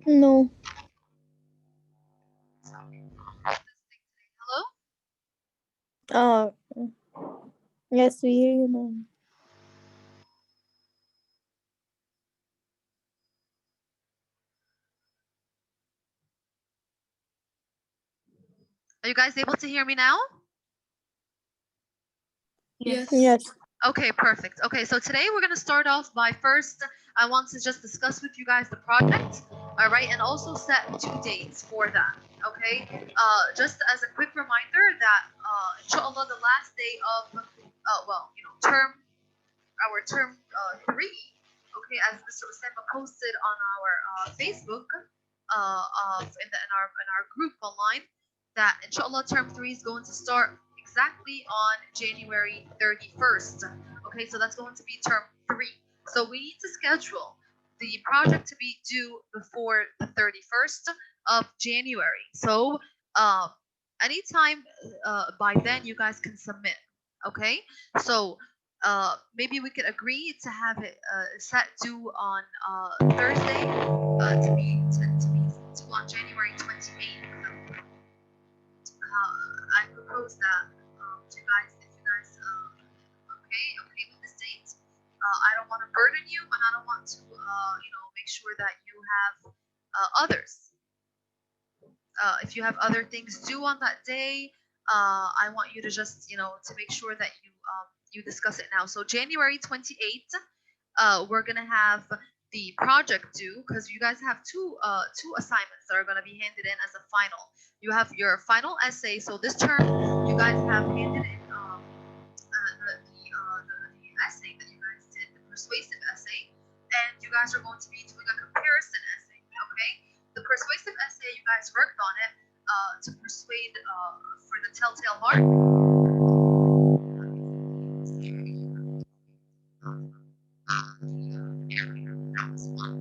No. Hello? Uh, yes, we hear you now. Are you guys able to hear me now? Yes. Yes. Okay, perfect. Okay, so today we're going to start off by first, I want to just discuss with you guys the project, all right, and also set due dates for that, okay? Just as a quick reminder that, inshallah, the last day of, our term 3, okay, as Mr. Osama posted on our Facebook, in our group online, that inshallah term 3 is going to start exactly on January 31st. Okay, so that's going to be term 3. So we need to schedule the project to be due before the 31st of January. So anytime by then you guys can submit. Okay, so maybe we could agree to have it set due on Thursday to be due on January 28th. I propose that to you guys, if you guys okay with this date. I don't want to burden you, and I don't want to make sure that you have others. If you have other things due on that day, I want you to just to make sure that you discuss it now. So January 28th, we're gonna have the project due because you guys have two assignments that are gonna be handed in as a final. You have your final essay. So this term, you guys have handed in the essay that you guys did, the persuasive essay, and you guys are going to be doing a comparison essay. Okay, the persuasive essay, you guys worked on it to persuade for the telltale heart.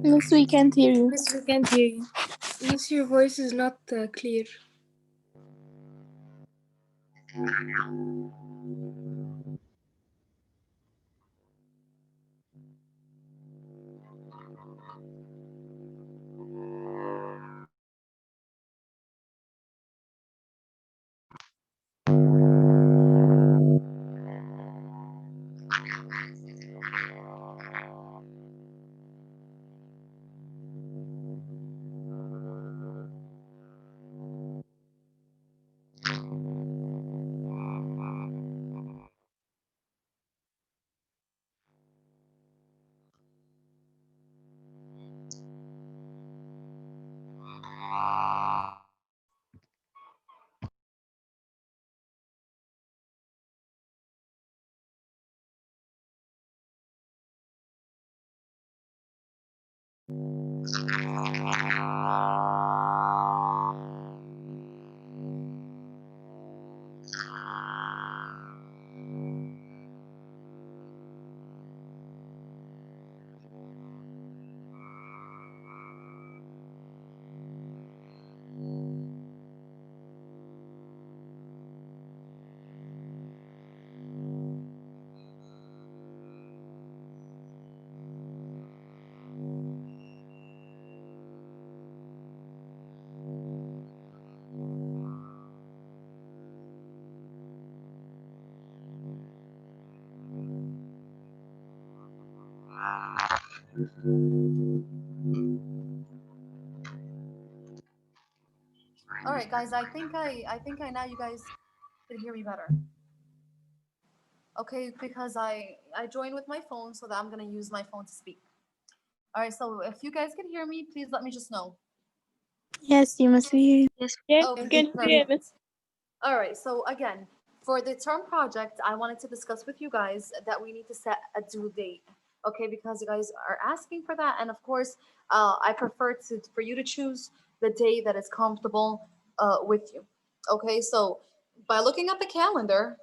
Yes, we can't hear you. Miss, we can't hear you. Miss, your voice is not clear. All right, guys. I think I now you guys can hear me better. Okay, because I joined with my phone, so that I'm gonna use my phone to speak. All right, so if you guys can hear me, please let me just know. Yes, you must hear you. Yes. Yes, you Okay, can hear perfect. me. All right, so again, for the term project, I wanted to discuss with you guys that we need to set a due date. Okay, because you guys are asking for that, and of course, I prefer to for you to choose the day that is comfortable with you. Okay, so by looking at the calendar,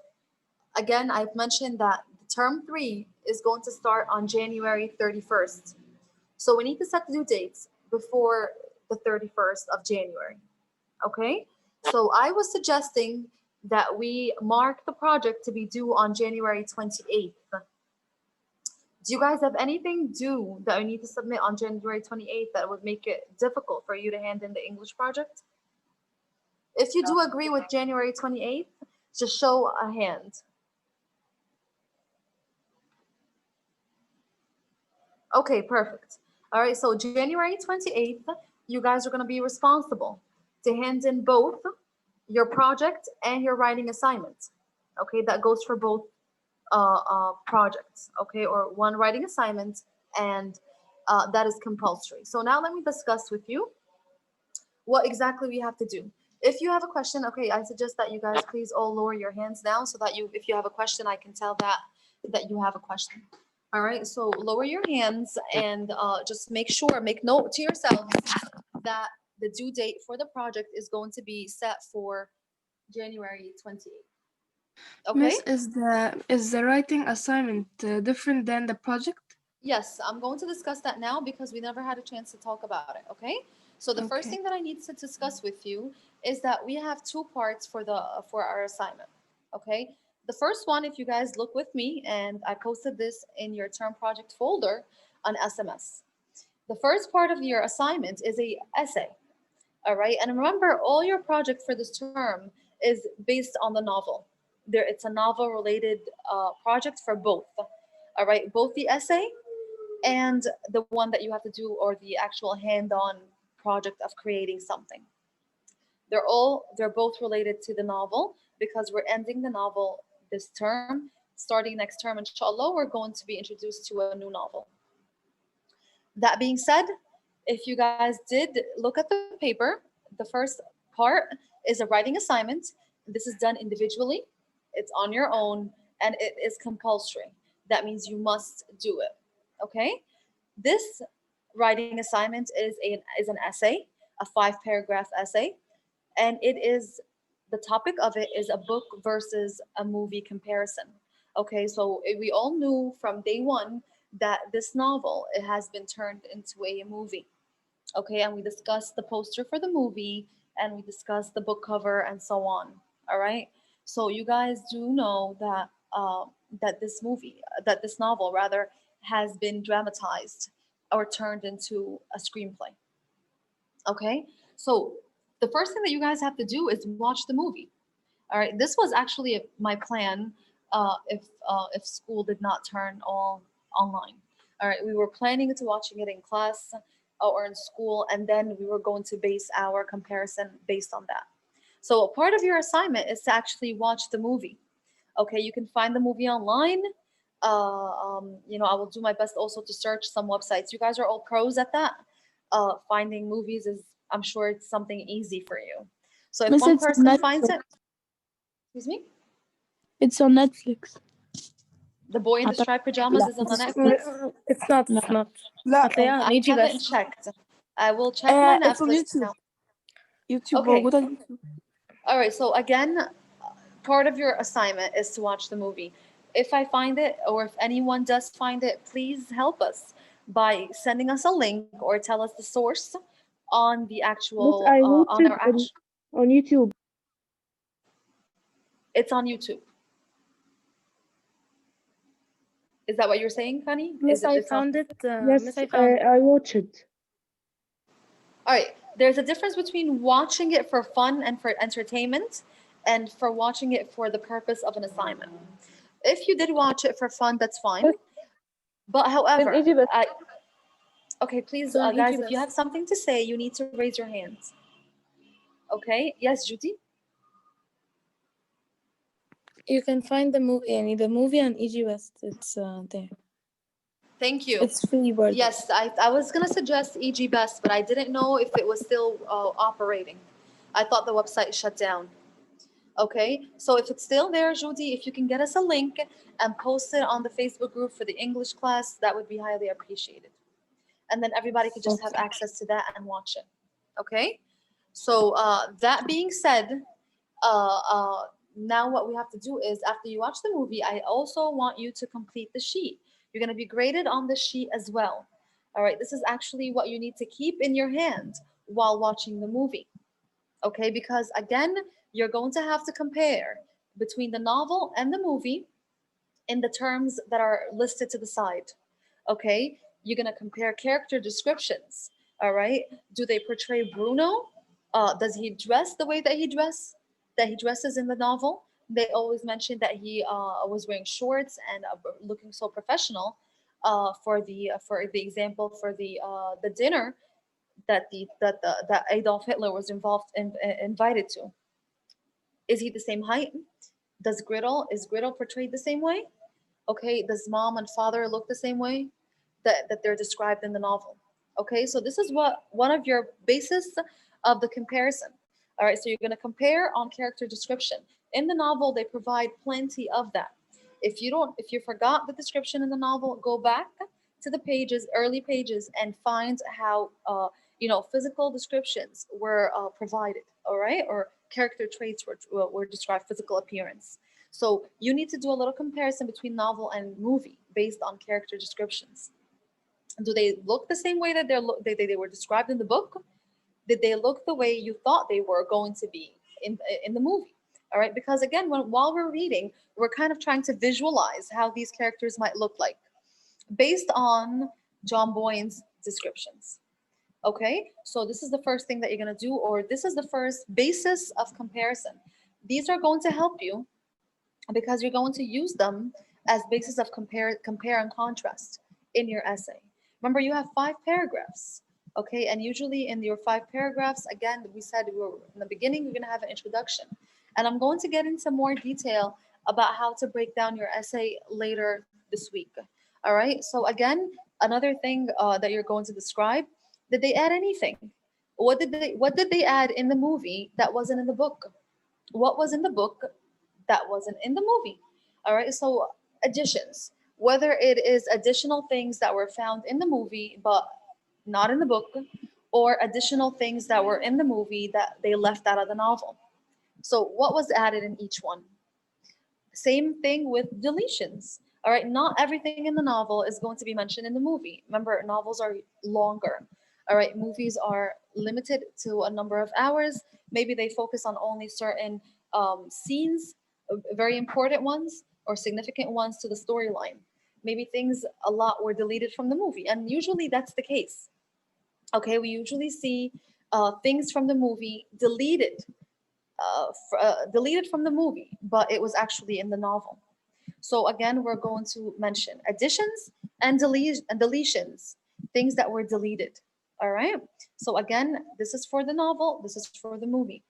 again, I've mentioned that term three is going to start on January 31st. So we need to set the due dates before the 31st of January. Okay? So I was suggesting that we mark the project to be due on January 28th. Do you guys have anything due that we need to submit on January 28th that would make it difficult for you to hand in the English project? If you do agree with January 28th, just show a hand. Okay, perfect. All right, so January 28th, you guys are going to be responsible to hand in both your project and your writing assignment. Okay, that goes for both projects, okay, or one writing assignment, and that is compulsory. So now let me discuss with you what exactly we have to do. If you have a question, okay, I suggest that you guys please all lower your hands down so that you, if you have a question, I can tell that you have a question. All right, so lower your hands and just make sure, make note to yourselves that the due date for the project is going to be set for January 28th. Okay? Miss, is the writing assignment different than the project? Yes, I'm going to discuss that now because we never had a chance to talk about it. Okay? So the first Okay. thing that I need to discuss with you is that we have two parts for our assignment. Okay? The first one, if you guys look with me, and I posted this in your term project folder on SMS. The first part of your assignment is a essay. All right, and remember, all your project for this term is based on the novel. It's a novel related project for both. All right, both the essay and the one that you have to do, or the actual hand-on project of creating something. They're both related to the novel because we're ending the novel this term. Starting next term, inshallah, we're going to be introduced to a new novel. That being said, if you guys did look at the paper, the first part is a writing assignment. This is done individually, it's on your own, and it is compulsory. That means you must do it. Okay? This writing assignment is an essay, a 5 paragraph essay, and it is the topic of it is a book versus a movie comparison. Okay, so we all knew from day one that this novel, it has been turned into a movie. Okay, and we discussed the poster for the movie, and we discussed the book cover and so on. All right, so you guys do know that that this movie, that this novel rather, has been dramatized or turned into a screenplay. Okay, so the first thing that you guys have to do is watch the movie. All right, this was actually my plan if school did not turn all online. All right, we were planning to watching it in class or in school, and then we were going to base our comparison based on that. So a part of your assignment is to actually watch the movie. Okay, you can find the movie online. I will do my best also to search some websites. You guys are all pros at that. Finding movies is, I'm sure it's something easy for you. So if Miss, one it's on person finds Netflix. it, excuse me, It's on Netflix. The Boy in the أعتقد. Striped Pajamas لا is on the it's Netflix. It's not. It's لا not. لا هتلاقيها I on يوتيوب haven't بس. checked. I will check my it's on Netflix YouTube. account. YouTube Okay. موجودة على YouTube. All right. So again, part of your assignment is to watch the movie. If I find it, or if anyone does find it, please help us by sending us a link or tell us the source on the But actual I on watched our it actual. on YouTube. It's on YouTube. Is that what you're saying, Connie? Is Miss, it? I It's on found it. YouTube. Miss, Yes, I found it. I watched it. All right. There's a difference between watching it for fun and for entertainment, and for watching it for the purpose of an assignment. If you did watch it for fun, that's fine. بس But من however, إيجي بس. okay, please, It's on guys, YouTube if you have بس. something to say, you need to raise your hands. Okay? Yes, Judy? You can find the movie, the movie on EG West. It's there. Thank you. It's free word. Yes, I was gonna suggest EG Best, but I didn't know if it was still operating. I thought the website shut down. Okay, so if it's still there, Judy, if you can get us a link and post it on the Facebook group for the English class, that would be highly appreciated. And then everybody could just have access to that and watch it. Okay, so that being said, now what we have to do is after you watch the movie, I also want you to complete the sheet. You're going to be graded on the sheet as well. All right, this is actually what you need to keep in your hand while watching the movie. Okay, because again, you're going to have to compare between the novel and the movie in the terms that are listed to the side. Okay, you're going to compare character descriptions. All right, do they portray Bruno? Does he dress the way that he dresses in the novel? They always mention that he was wearing shorts and looking so professional. For the example for the dinner that Adolf Hitler was invited to. Is he the same height? Is Griddle portrayed the same way? Okay, does mom and father look the same way that they're described in the novel? Okay, so this is what one of your basis of the comparison. All right, so you're going to compare on character description. In the novel, they provide plenty of that. If you forgot the description in the novel, go back to the pages, early pages, and find how physical descriptions were provided. All right, or character traits were described, physical appearance. So you need to do a little comparison between novel and movie based on character descriptions. Do they look the same way that they were described in the book? Did they look the way you thought they were going to be in the movie? All right, because again, while we're reading, we're kind of trying to visualize how these characters might look like based on John Boyne's descriptions. Okay, so this is the first thing that you're going to do, or this is the first basis of comparison. These are going to help you because you're going to use them as basis of compare and contrast in your essay. Remember, you have 5 paragraphs, okay? And usually in your 5 paragraphs, again, we said in the beginning, you're going to have an introduction. And I'm going to get into more detail about how to break down your essay later this week. All right, so again, another thing that you're going to describe, did they add anything? What did they add in the movie that wasn't in the book? What was in the book that wasn't in the movie? All right, so additions, whether it is additional things that were found in the movie but not in the book, or additional things that were in the movie that they left out of the novel. So what was added in each one? Same thing with deletions. All right, not everything in the novel is going to be mentioned in the movie. Remember, novels are longer. All right, movies are limited to a number of hours. Maybe they focus on only certain scenes, very important ones or significant ones to the storyline. Maybe things a lot were deleted from the movie, and usually that's the case. Okay, we usually see things from the movie deleted from the movie, but it was actually in the novel. So again, we're going to mention additions and deletions, things that were deleted. All right. So again, this is for the novel. This is for the movie.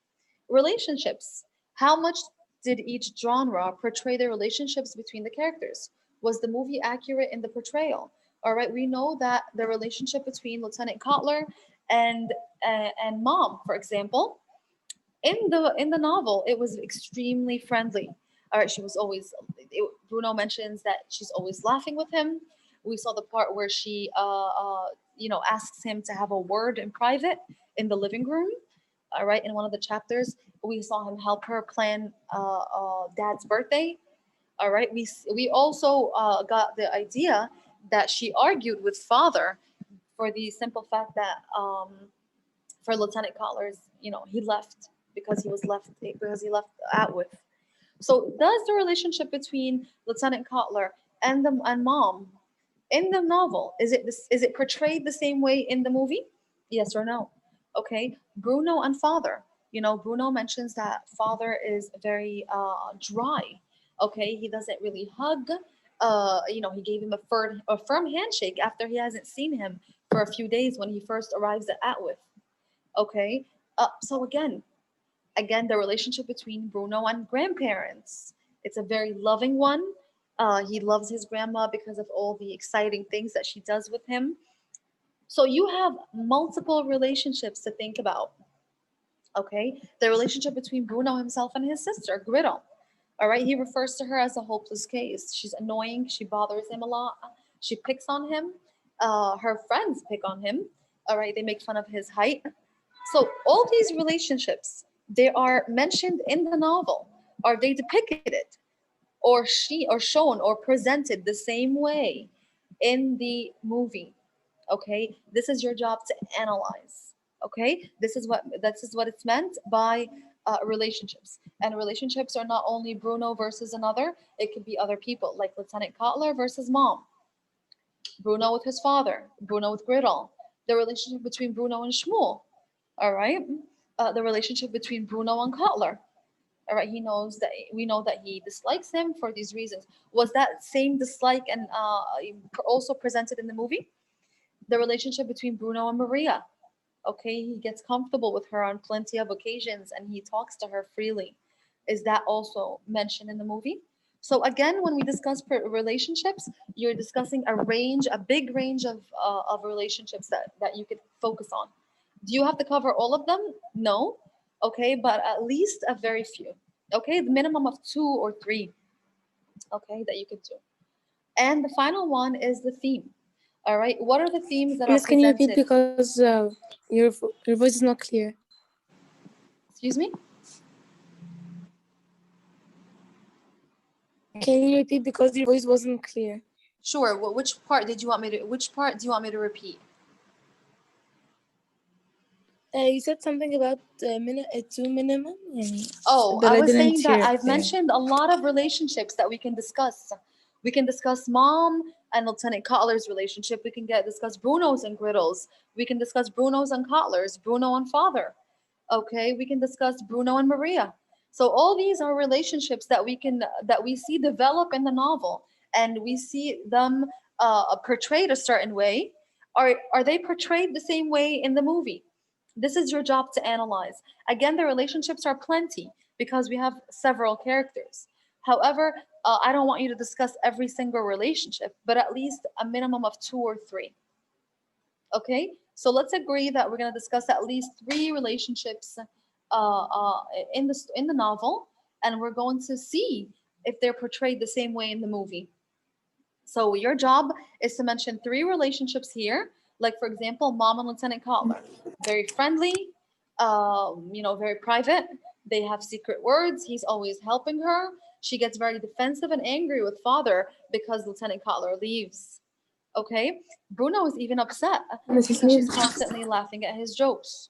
Relationships. How much did each genre portray the relationships between the characters? Was the movie accurate in the portrayal? All right. We know that the relationship between Lieutenant Cutler and Mom, for example, in the novel, it was extremely friendly. All right, she was always. Bruno mentions that she's always laughing with him. We saw the part where she, asks him to have a word in private in the living room. All right, in one of the chapters, we saw him help her plan Dad's birthday. All right, we also got the idea that she argued with Father for the simple fact that for Lieutenant Cutler's, he left because he left Atwith. So does the relationship between Lieutenant Cutler and Mom in the novel, is it portrayed the same way in the movie? Yes or no? Okay. Bruno and Father. Bruno mentions that Father is very dry. Okay, he doesn't really hug. He gave him a firm handshake after he hasn't seen him for a few days when he first arrives at Atwith. Okay. So again, the relationship between Bruno and grandparents. It's a very loving one. He loves his grandma because of all the exciting things that she does with him. So you have multiple relationships to think about. Okay, the relationship between Bruno himself and his sister Griddle. All right, he refers to her as a hopeless case. She's annoying. She bothers him a lot. She picks on him. Her friends pick on him. All right, they make fun of his height. So all these relationships, they are mentioned in the novel. Are they depicted, or shown or presented the same way in the movie? Okay, this is your job to analyze. Okay, this is what it's meant by relationships. And relationships are not only Bruno versus another, it could be other people, like Lieutenant Kotler versus mom, Bruno with his father, Bruno with Griddle, the relationship between Bruno and Shmuel. All right, the relationship between Bruno and Kotler. All right, he knows that we know that he dislikes him for these reasons. Was that same dislike and also presented in the movie? The relationship between Bruno and Maria. Okay, he gets comfortable with her on plenty of occasions and he talks to her freely. Is that also mentioned in the movie? So again, when we discuss relationships, you're discussing a big range of relationships that you could focus on. Do you have to cover all of them? No. Okay, but at least a very few. Okay, the minimum of two or three. Okay, that you could do. And the final one is the theme. All right, what are the themes that are Miss, can you repeat presented? because your voice is not clear? Excuse me? Can you repeat because your voice wasn't clear? Sure. Well, which part do you want me to repeat? You said something about two minimum, Oh, but I I was didn't saying hear that it I've clear. mentioned a lot of relationships that we can discuss. We can discuss mom and Lieutenant Kotler's relationship. We can discuss Bruno's and Griddle's. We can discuss Bruno's and Kotler's, Bruno and father. Okay, we can discuss Bruno and Maria. So all these are relationships that we see develop in the novel, and we see them portrayed a certain way. Are they portrayed the same way in the movie? This is your job to analyze. Again, the relationships are plenty because we have several characters. However, I don't want you to discuss every single relationship, but at least a minimum of two or three. Okay, so let's agree that we're going to discuss at least three relationships in the novel, and we're going to see if they're portrayed the same way in the movie. So your job is to mention three relationships here, like for example, mom and Lieutenant Kotler, very friendly, very private. They have secret words. He's always helping her. She gets very defensive and angry with father because Lieutenant Kotler leaves. Okay, Bruno is even upset Mrs. because she's Smith. constantly laughing at his jokes.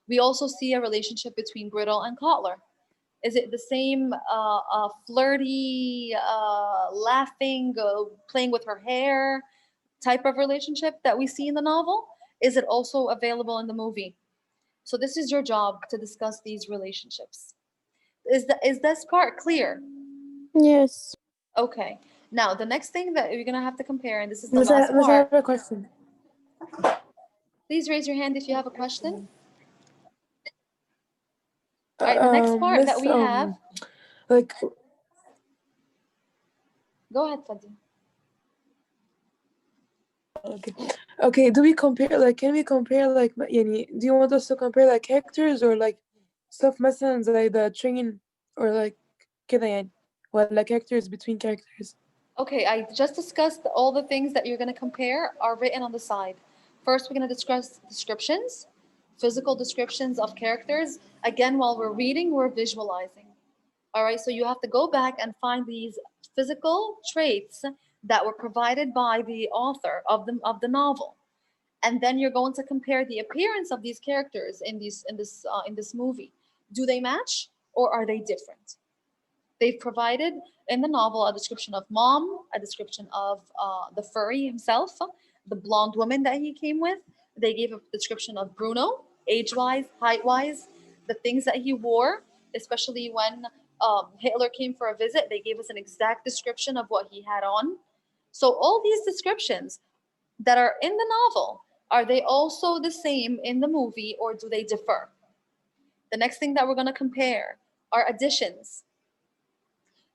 We also see a relationship between Griddle and Kotler. Is it the same flirty, laughing, playing with her hair type of relationship that we see in the novel? Is it also available in the movie? So this is your job to discuss these relationships. Is this part clear? Yes. Okay. Now the next thing that you're gonna have to compare, and this is the Miss, last I have part. a question. Please raise your hand if you have a question. All right. The next part that Miss, we have. like, Go ahead, Fadi. okay, okay. Do we compare? Like, can we compare? Like, do you want us to compare like characters or like stuff مثلا زي the train or like كده يعني ولا characters between characters? Okay, I just discussed all the things that you're going to compare are written on the side. First, we're going to discuss descriptions, physical descriptions of characters. Again, while we're reading, we're visualizing. All right, so you have to go back and find these physical traits that were provided by the author of the novel, and then you're going to compare the appearance of these characters in this movie. Do they match or are they different? They've provided in the novel a description of mom, a description of the furry himself, the blonde woman that he came with. They gave a description of Bruno, age-wise, height-wise, the things that he wore, especially when Hitler came for a visit. They gave us an exact description of what he had on. So all these descriptions that are in the novel, are they also the same in the movie or do they differ? The next thing that we're going to compare are additions.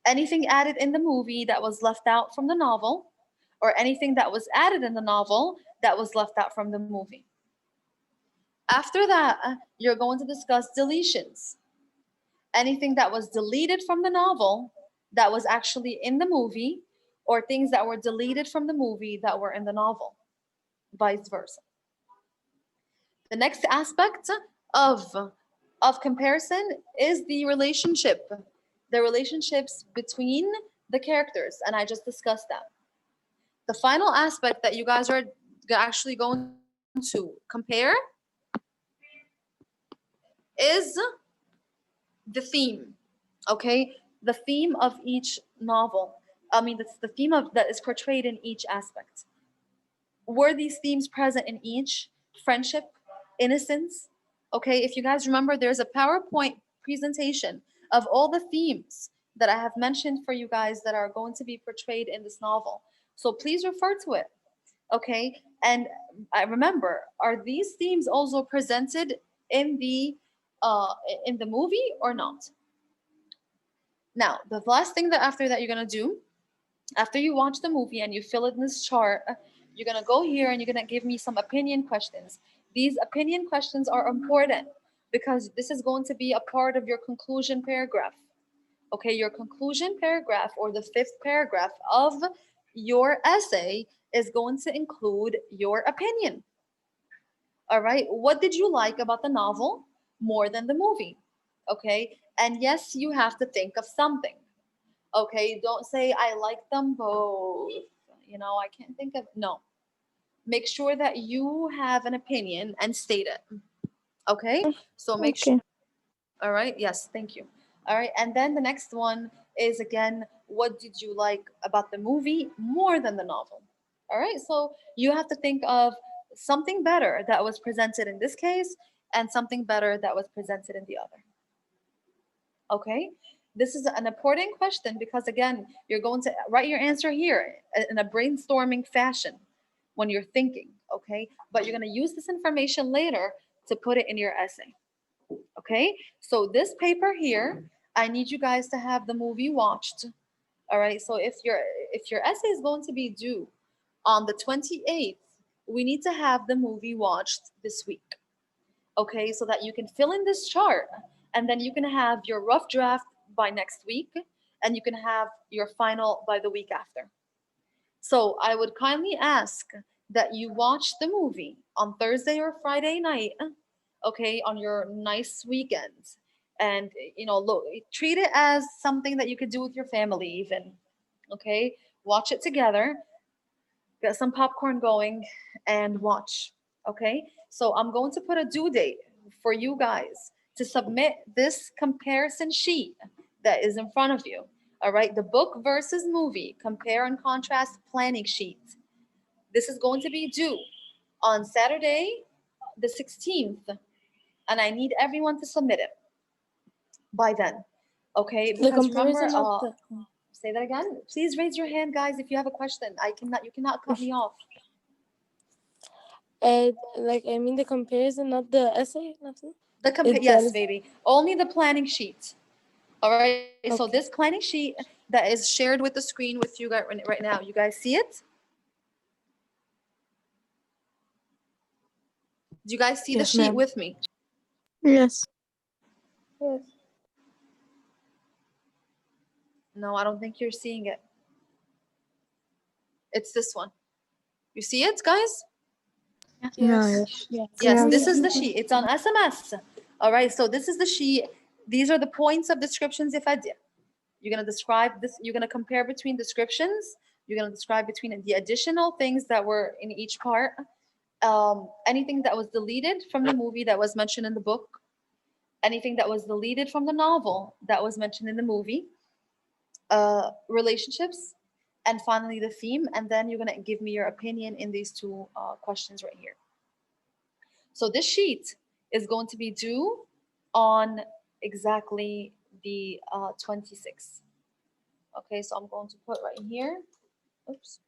anything added in the movie that was left out from the novel, or anything that was added in the novel that was left out from the movie. After that, you're going to discuss deletions. Anything that was deleted from the novel that was actually in the movie, or things that were deleted from the movie that were in the novel, vice versa. The next aspect of of comparison is the relationships between the characters, and I just discussed that. The final aspect that you guys are actually going to compare is the theme. Okay, the theme of each novel. I mean, the theme of that is portrayed in each aspect. Were these themes present in each? Friendship, innocence. Okay, if you guys remember, there's a PowerPoint presentation of all the themes that I have mentioned for you guys that are going to be portrayed in this novel. So please refer to it. Okay, and I remember, are these themes also presented in the in the movie or not? Now, the last thing that after that you're gonna do, after you watch the movie and you fill in this chart, you're gonna go here and you're gonna give me some opinion questions. These opinion questions are important because this is going to be a part of your conclusion paragraph. Okay, your conclusion paragraph, or the fifth paragraph of your essay, is going to include your opinion. All right, what did you like about the novel more than the movie? Okay, and yes, you have to think of something. Okay, don't say I like them both. I can't think of, no. Make sure that you have an opinion and state it. Okay, so make sure. Okay. All right, yes, thank you. All right, and then the next one is again, what did you like about the movie more than the novel? All right, so you have to think of something better that was presented in this case and something better that was presented in the other. Okay, this is an important question because again, you're going to write your answer here in a brainstorming fashion when you're thinking. Okay, but you're going to use this information later to put it in your essay. Okay, so this paper here, I need you guys to have the movie watched. All right, so if your essay is going to be due on the 28th, we need to have the movie watched this week. Okay, so that you can fill in this chart, and then you can have your rough draft by next week, and you can have your final by the week after. So I would kindly ask that you watch the movie on Thursday or Friday night, okay, on your nice weekends. And look, treat it as something that you could do with your family even. Okay? Watch it together. Get some popcorn going and watch. Okay? So I'm going to put a due date for you guys to submit this comparison sheet that is in front of you. All right? The book versus movie compare and contrast planning sheet. This is going to be due on Saturday, the 16th, and I need everyone to submit it by then. Okay? The Because remember, comparison of the say that again. Please raise your hand, guys, if you have a question. You cannot cut me off. like I mean the comparison, not the essay, nothing. Yes, baby. Only the planning sheet. All right. So Okay. this planning sheet that is shared with the screen with you guys right now. You guys see it? Do you guys see the Yes, sheet ma'am. with me? Yes. Yes. No, I don't think you're seeing it. It's this one. You see it, guys? Yes. Yes. Yes, Yes. this is the sheet. It's on SMS. All right. So this is the sheet. These are the points of descriptions if I did. You're going to describe this. You're going to compare between descriptions. You're going to describe between the additional things that were in each part. Anything that was deleted from the movie that was mentioned in the book. Anything that was deleted from the novel that was mentioned in the movie. Relationships. And finally, the theme. And then you're going to give me your opinion in these two questions right here. So this sheet is going to be due on exactly the 26th. Okay, so I'm going to put right here. Oops.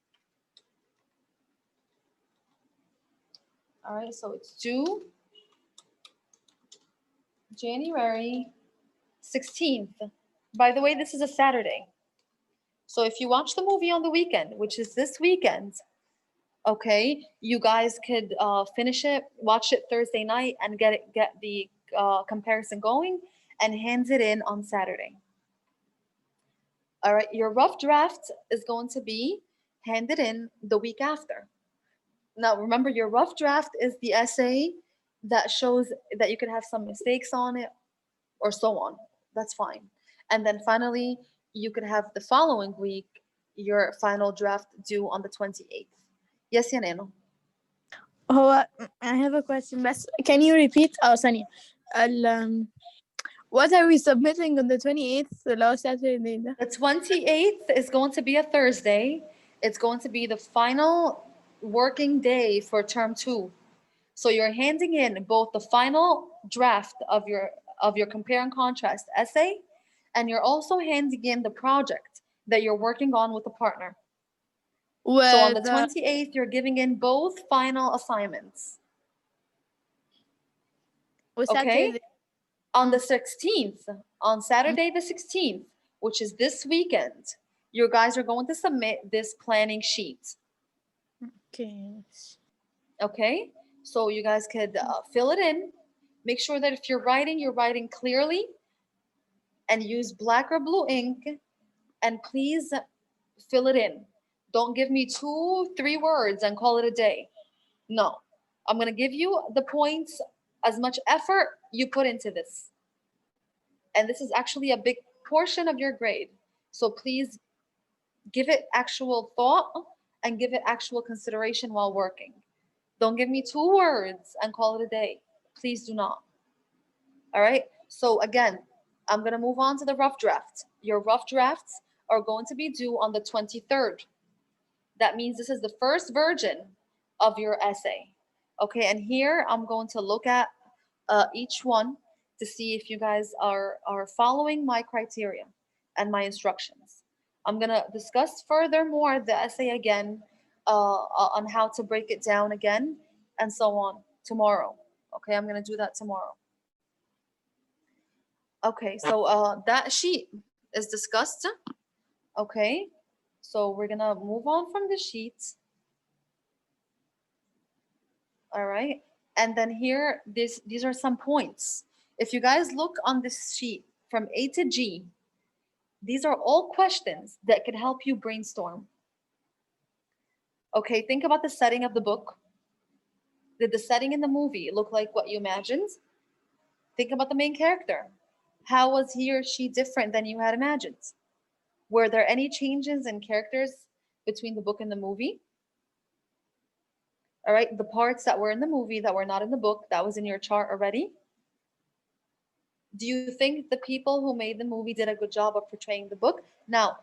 All right, so it's due January 16th. By the way, this is a Saturday. So if you watch the movie on the weekend, which is this weekend, okay, you guys could finish it, watch it Thursday night, and get the comparison going, and hand it in on Saturday. All right, your rough draft is going to be handed in the week after. Now, remember, your rough draft is the essay that shows that you could have some mistakes on it or so on. That's fine. And then finally, you could have the following week your final draft due on the 28th. Yes, Yaneno. هو I have a question بس can you repeat ثانية what are we submitting on the 28th اللي هو Saturday ده The 28th is going to be a Thursday. It's going to be the final working day for term 2. So you're handing in both the final draft of your compare and contrast essay, and you're also handing in the project that you're working on with a partner. So on the 28th, you're giving in both final assignments. Okay? On the 16th, on Saturday the 16th, which is this weekend, you guys are going to submit this planning sheet. okay Okay? So you guys could fill it in. Make sure that if you're writing clearly, and use black or blue ink, and please fill it in. Don't give me 2-3 words and call it a day. No, I'm going to give you the points as much effort you put into this. And this is actually a big portion of your grade. So please give it actual thought and give it actual consideration while working. Don't give me 2 words and call it a day. Please do not. All right? So again, I'm going to move on to the rough draft. Your rough drafts are going to be due on the 23rd. That means this is the first version of your essay. Okay, and here I'm going to look at each one to see if you guys are following my criteria and my instructions. I'm going to discuss furthermore the essay again on how to break it down again and so on tomorrow. Okay, I'm going to do that tomorrow. Okay, so that sheet is discussed. Okay, so we're gonna move on from the sheet. All right, and then here, these are some points. If you guys look on this sheet from A to G, these are all questions that could help you brainstorm. Okay, think about the setting of the book. Did the setting in the movie look like what you imagined? Think about the main character. How was he or she different than you had imagined? Were there any changes in characters between the book and the movie? All right, the parts that were in the movie that were not in the book, that was in your chart already. Do you think the people who made the movie did a good job of portraying the book? Now,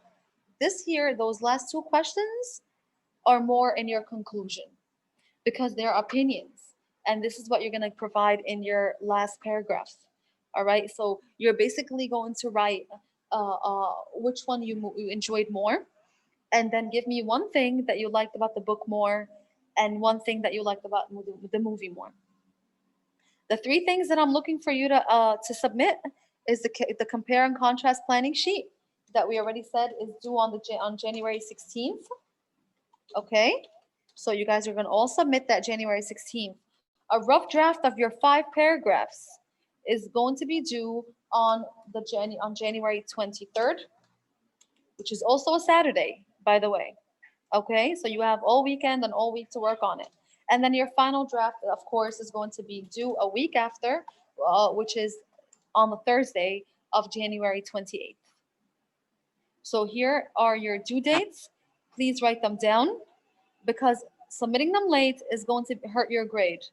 this here, those last 2 questions are more in your conclusion because they're opinions. And this is what you're going to provide in your last paragraph. All right, so you're basically going to write which one you enjoyed more, and then give me one thing that you liked about the book more and one thing that you liked about the movie more. The 3 things that I'm looking for you to submit is the compare and contrast planning sheet that we already said is due on January 16th. Okay, so you guys are going to all submit that January 16th. A rough draft of your 5 paragraphs is going to be due on January 23rd, which is also a Saturday, by the way. Okay, so you have all weekend and all week to work on it. And then your final draft, of course, is going to be due a week after, which is on the Thursday of January 28th. So here are your due dates. Please write them down because submitting them late is going to hurt your grade.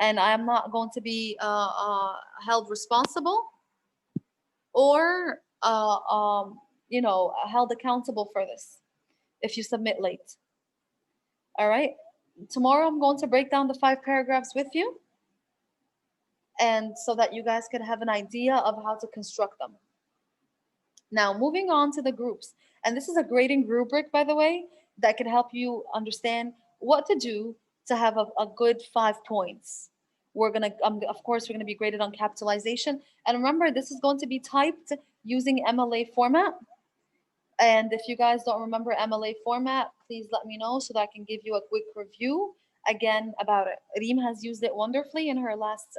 And I am not going to be held responsible or held accountable for this if you submit late. All right, tomorrow I'm going to break down the 5 paragraphs with you, and so that you guys could have an idea of how to construct them. Now, moving on to the groups, and this is a grading rubric, by the way, that can help you understand what to do to have a good 5 points. We're gonna, of course, we're gonna be graded on capitalization, and remember, this is going to be typed using MLA format. And if you guys don't remember MLA format, please let me know so that I can give you a quick review again about it. Reem has used it wonderfully in her last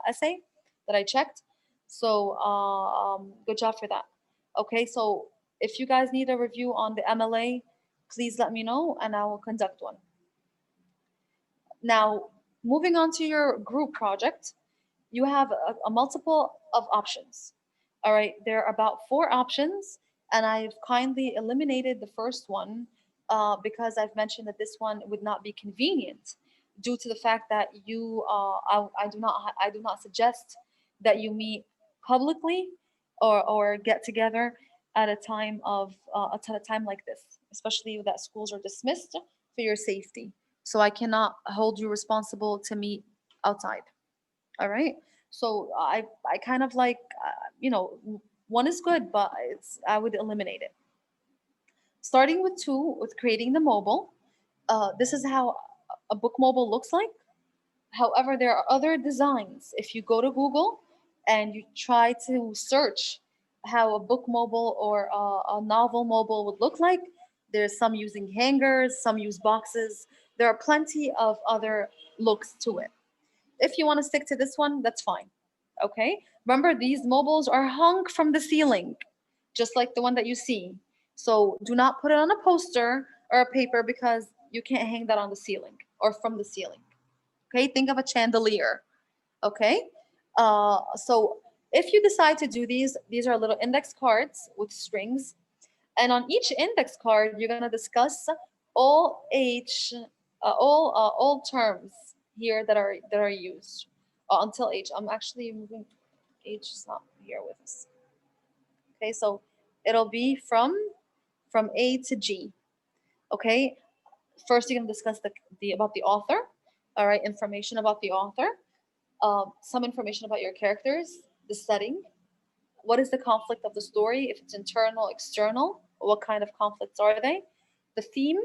essay that I checked. So good job for that. Okay, so if you guys need a review on the MLA, please let me know and I will conduct one. Now, moving on to your group project, you have a multiple of options. All right, there are about 4 options, and I've kindly eliminated the first one because I've mentioned that this one would not be convenient due to the fact that I do not suggest that you meet publicly or get together at a time at a time like this, especially that schools are dismissed for your safety. So I cannot hold you responsible to meet outside. All right. So I kind of like one is good, but I would eliminate it. Starting with 2, with creating the mobile. This is how a book mobile looks like. However, there are other designs. If you go to Google and you try to search how a book mobile or a novel mobile would look like, there's some using hangers, some use boxes. There are plenty of other looks to it. If you want to stick to this one, that's fine. Okay? Remember, these mobiles are hung from the ceiling, just like the one that you see. So do not put it on a poster or a paper because you can't hang that on the ceiling or from the ceiling. Okay? Think of a chandelier. Okay? So if you decide to do these are little index cards with strings. And on each index card, you're going to discuss all H, all terms here that are used until H. I'm actually moving. H is not here with us. Okay, so it'll be from A to G. Okay, first you're going to discuss the about the author. All right, information about the author. Some information about your characters, the setting, what is the conflict of the story, if it's internal, external, what kind of conflicts are they, the theme,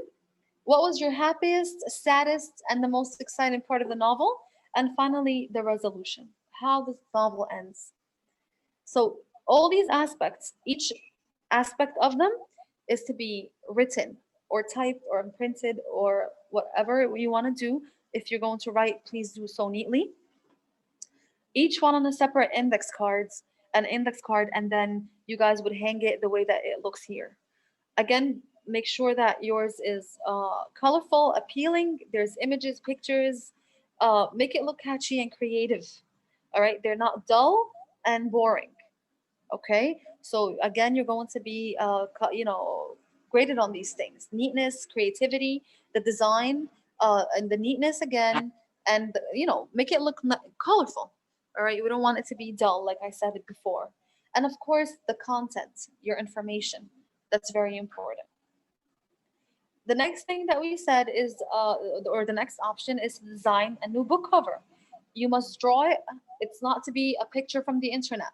what was your happiest, saddest, and the most exciting part of the novel, and finally the resolution, how the novel ends. So all these aspects, each aspect of them is to be written or typed or imprinted or whatever you want to do. If you're going to write, please do so neatly, each one on a separate index card, and then you guys would hang it the way that it looks here. Again, make sure that yours is colorful, appealing. There's images, pictures. Make it look catchy and creative. All right, they're not dull and boring. Okay, so again, you're going to be graded on these things: neatness, creativity, the design, and the neatness again, and make it look colorful. All right, we don't want it to be dull, like I said it before. And of course, the content, your information, that's very important. The next thing that we said is, or the next option is to design a new book cover. You must draw it. It's not to be a picture from the internet.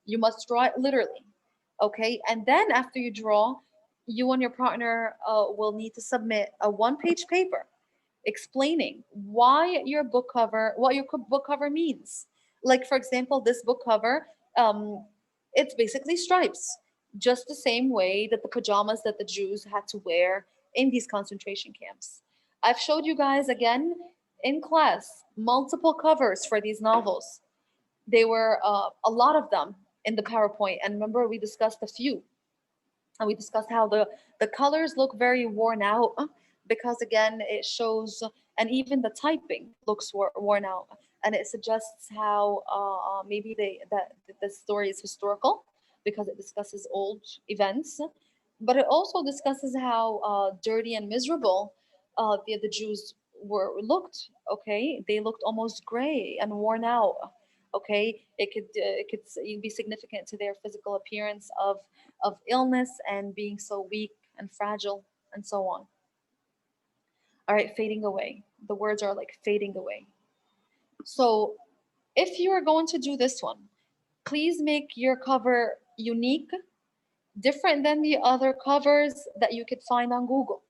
You must draw it literally. Okay, and then after you draw, you and your partner will need to submit a 1-page paper explaining what your book cover means. Like, for example, this book cover, it's basically stripes, just the same way that the pajamas that the Jews had to wear in these concentration camps. I've showed you guys again in class multiple covers for these novels. They were a lot of them in the PowerPoint, and remember we discussed a few, and we discussed how the colors look very worn out because again it shows, and even the typing looks worn out, and it suggests how maybe that the story is historical because it discusses old events, but it also discusses how dirty and miserable the Jews were looked. Okay, they looked almost gray and worn out. Okay, it could be significant to their physical appearance of illness and being so weak and fragile and so on. All right, fading away. The words are like fading away. So if you are going to do this one, please make your cover unique, different than the other covers that you could find on Google.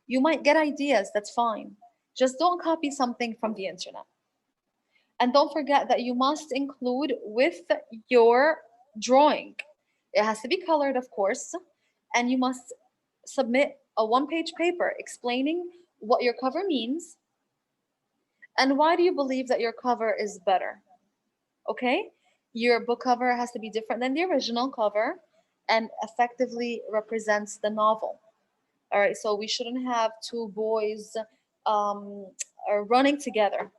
You might get ideas, that's fine. Just don't copy something from the internet. And don't forget that you must include with your drawing. It has to be colored, of course, and you must submit a one-page paper explaining what your cover means and why do you believe that your cover is better. Okay? Your book cover has to be different than the original cover and effectively represents the novel. All right, so we shouldn't have two boys um, running together.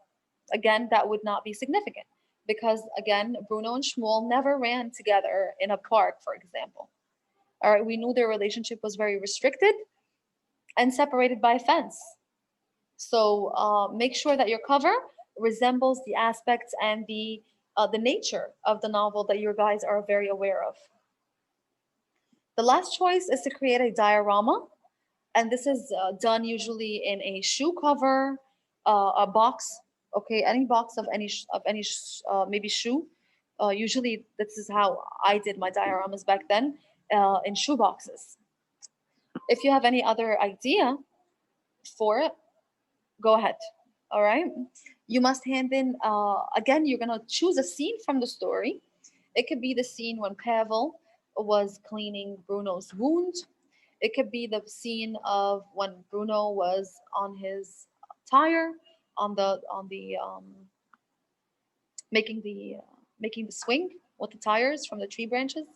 Again, that would not be significant because, again, Bruno and Shmuel never ran together in a park, for example. All right, we knew their relationship was very restricted and separated by a fence. So make sure that your cover resembles the aspects and the nature of the novel that you guys are very aware of. The last choice is to create a diorama, and this is done usually in a shoe cover, a box, okay, any box of any maybe shoe. Usually, this is how I did my dioramas back then, in shoe boxes. If you have any other idea for it, go ahead. All right. You must hand in, again, you're going to choose a scene from the story. It could be the scene when Pavel was cleaning Bruno's wound. It could be the scene of when Bruno was on his tire, on the making the making the swing with the tires from the tree branches.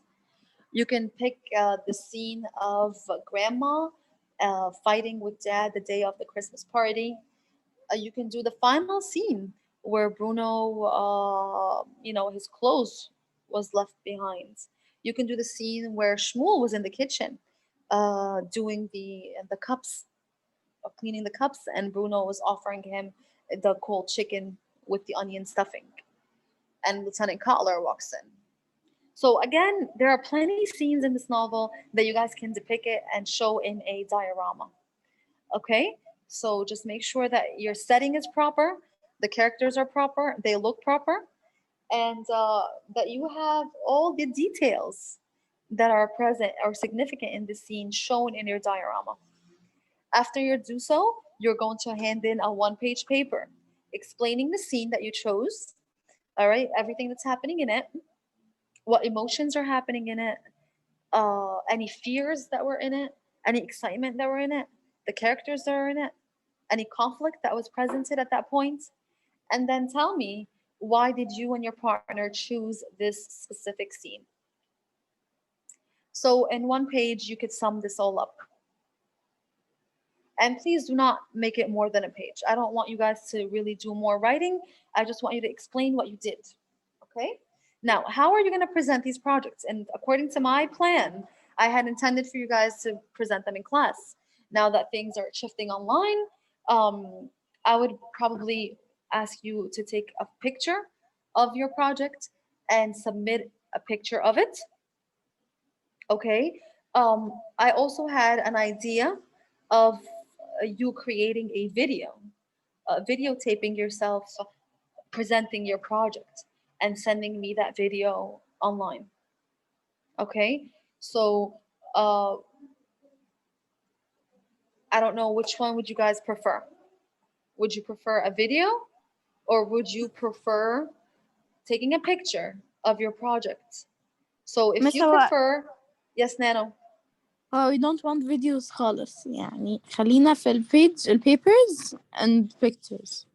You can pick the scene of grandma fighting with dad the day of the Christmas party. You can do the final scene where Bruno, his clothes was left behind. You can do the scene where Shmuel was in the kitchen, doing the cups, cleaning the cups, and Bruno was offering him the cold chicken with the onion stuffing, and Lieutenant Cutler walks in. So again, there are plenty scenes in this novel that you guys can depict it and show in a diorama. Okay, so just make sure that your setting is proper, the characters are proper, they look proper, and that you have all the details that are present or significant in the scene shown in your diorama. After you do so, you're going to hand in a one-page paper explaining the scene that you chose, all right, everything that's happening in it, what emotions are happening in it, any fears that were in it, any excitement that were in it, the characters that are in it, any conflict that was presented at that point, and then tell me, why did you and your partner choose this specific scene? So in one page, you could sum this all up. And please do not make it more than a page. I don't want you guys to really do more writing. I just want you to explain what you did. Okay? Now, how are you going to present these projects? And according to my plan, I had intended for you guys to present them in class. Now that things are shifting online, I would probably ask you to take a picture of your project and submit a picture of it. Okay. I also had an idea of you creating a video, videotaping yourself presenting your project and sending me that video online. Okay. So uh, I don't know, which one would you guys prefer? Would you prefer a video or would you prefer taking a picture of your project? So if Miss you هو prefer, yes, Nano. we don't want videos خالص يعني خلينا في papers and pictures.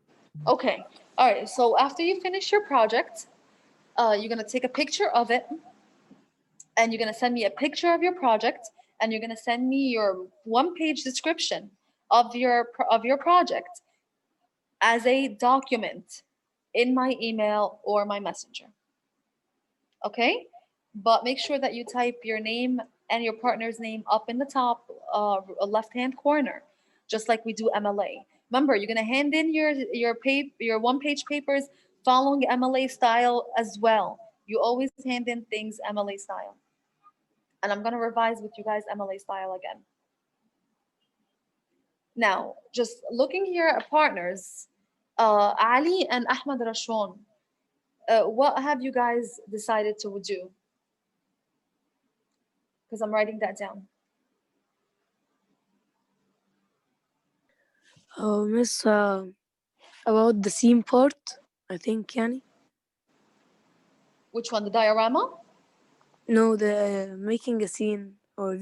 Okay. All right. So after you finish your project, you're going to take a picture of it and you're going to send me a picture of your project and you're going to send me your one-page description of your project as a document in my email or my messenger. Okay? But make sure that you type your name and your partner's name up in the top left-hand corner, just like we do MLA. Remember, you're gonna hand in your one-page papers following MLA style as well. You always hand in things MLA style. And I'm gonna revise with you guys MLA style again. Now, just looking here at partners, Ali and Ahmed Rashon, what have you guys decided to do? Because I'm writing that down. Oh, Miss, about the scene part, I think, يعني. Which one, the diorama? No, the making a scene or